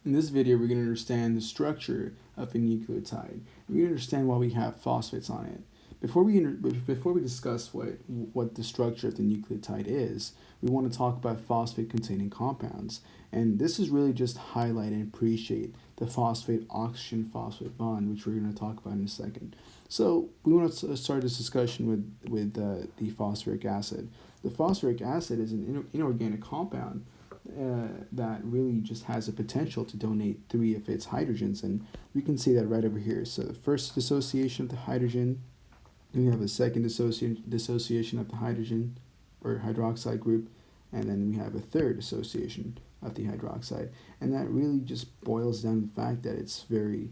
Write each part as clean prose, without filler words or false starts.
In this video, we're going to understand the structure of a nucleotide. We're going to understand why we have phosphates on it. Before we discuss what the structure of the nucleotide is, we want to talk about phosphate-containing compounds. And this is really just highlight and appreciate the phosphate-oxygen-phosphate bond, which we're going to talk about in a second. So we want to start this discussion with the phosphoric acid. The phosphoric acid is an inorganic compound that really just has a potential to donate 3 of its hydrogens, and we can see that right over here. So the first dissociation of the hydrogen, then we have a second dissociation of the hydrogen or hydroxide group, and then we have a third dissociation of the hydroxide, and that really just boils down to the fact that it's very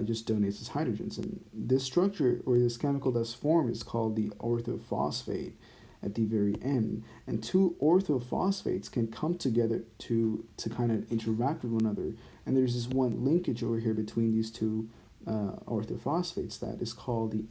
just donates its hydrogens. And this structure or this chemical that's formed is called the ortho phosphate at the very end, and 2 orthophosphates can come together to kind of interact with one another, and there's this one linkage over here between these 2 orthophosphates that is called the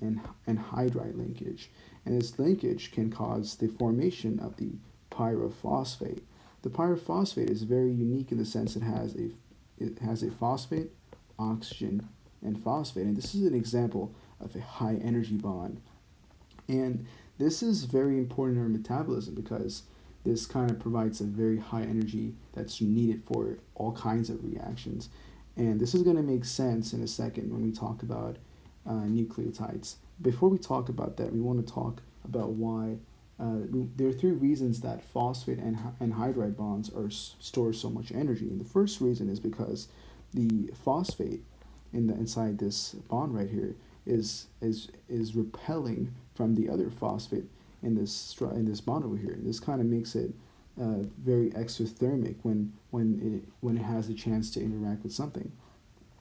anhydride linkage, and this linkage can cause the formation of the pyrophosphate. The pyrophosphate is very unique in the sense it has a phosphate, oxygen, and phosphate, and this is an example of a high energy bond. And this is very important in our metabolism because this kind of provides a very high energy that's needed for all kinds of reactions. And this is going to make sense in a second when we talk about nucleotides. Before we talk about that, we want to talk about why there are 3 reasons that phosphate and anhydride bonds store so much energy. And the first reason is because the phosphate inside this bond right here is repelling from the other phosphate in this bond over here. This kind of makes it very exothermic when it has a chance to interact with something.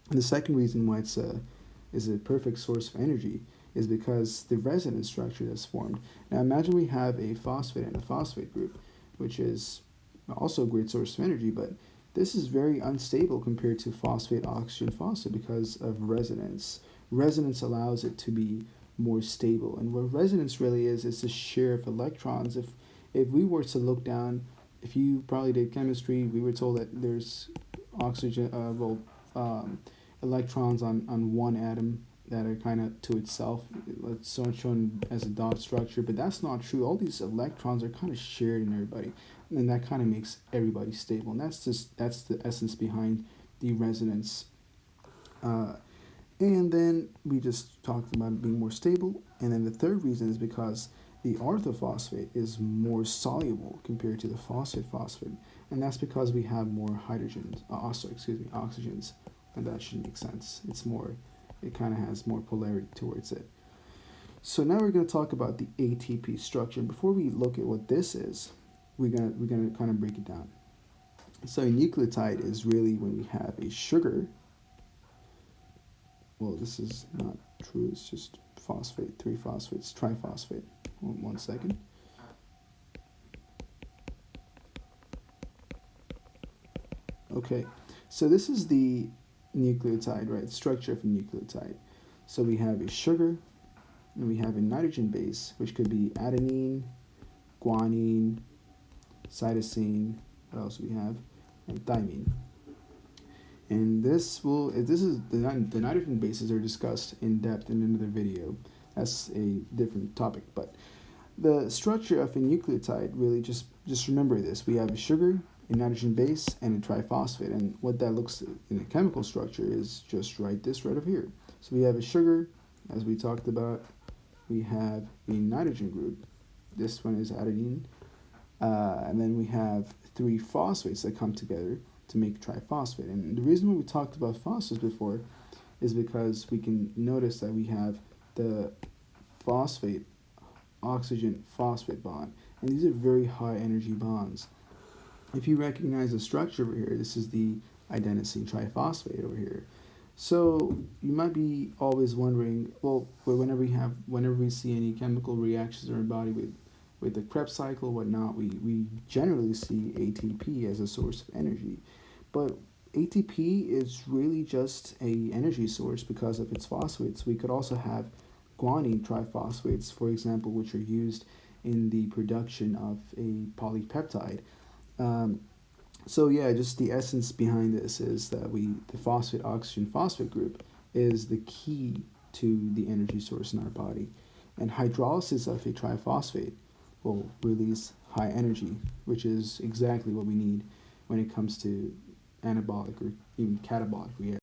And the second reason why it's is a perfect source of energy is because the resonance structure that's formed. Now imagine we have a phosphate and a phosphate group, which is also a great source of energy, but this is very unstable compared to phosphate, oxygen, phosphate because of resonance. Resonance allows it to be more stable, and what resonance really is the share of electrons. If we were to look down, if you probably did chemistry, we were told that there's oxygen electrons on one atom that are kind of to itself. It's shown as a dot structure, but that's not true. All these electrons are kind of shared in everybody, and that kind of makes everybody stable, and that's the essence behind the resonance. And then we just talked about it being more stable. And then the third reason is because the orthophosphate is more soluble compared to the phosphate. And that's because we have more hydrogens, oxygens. And that should make sense. It kind of has more polarity towards it. So now we're going to talk about the ATP structure. And before we look at what this is, we're gonna kind of break it down. So a nucleotide is really when we have a sugar. Well, this is not true. It's just phosphate, 3 phosphates, triphosphate. One second. Okay, so this is the nucleotide, right? Structure of a nucleotide. So we have a sugar, and we have a nitrogen base, which could be adenine, guanine, cytosine. What else do we have? And thymine. And this is the nitrogen bases are discussed in depth in another video. That's a different topic, but the structure of a nucleotide really just remember this. We have a sugar, a nitrogen base, and a triphosphate, and what that looks in a chemical structure is just this right over here. So we have a sugar, as we talked about. We have a nitrogen group. This one is adenine, and then we have 3 phosphates that come together to make triphosphate. And the reason why we talked about phosphates before is because we can notice that we have the phosphate oxygen phosphate bond, and these are very high energy bonds. If you recognize the structure over here, this is the adenosine triphosphate over here. So you might be always wondering, well, whenever we see any chemical reactions in our body with the Krebs cycle, whatnot, we generally see ATP as a source of energy. But ATP is really just a energy source because of its phosphates. We could also have guanine triphosphates, for example, which are used in the production of a polypeptide. So yeah, just the essence behind this is that the phosphate oxygen phosphate group is the key to the energy source in our body. And hydrolysis of a triphosphate will release high energy, which is exactly what we need when it comes to anabolic or even catabolic reactions.